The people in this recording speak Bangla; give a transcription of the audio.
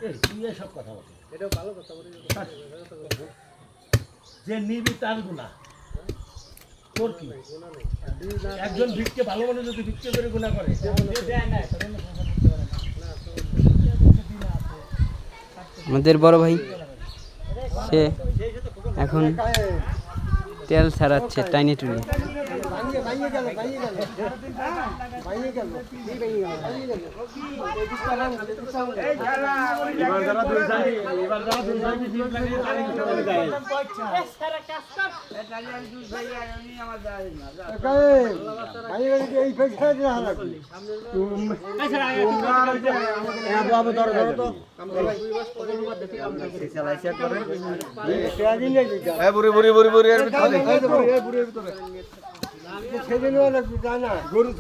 তুই এসব কথা বল, এটাও ভালো কথা বলি, যে নিবি তার গুণা, তোর কি? একজন ভিক্ষে ভালো মানুষ যদি ভিক্ষে করে গুণা করে, আমাদের বড় ভাই সে এখন তেল ছাড়াচ্ছে টাইনি টুনি। বুড়ি বুড়ি বুড়ি বুড়ি গরু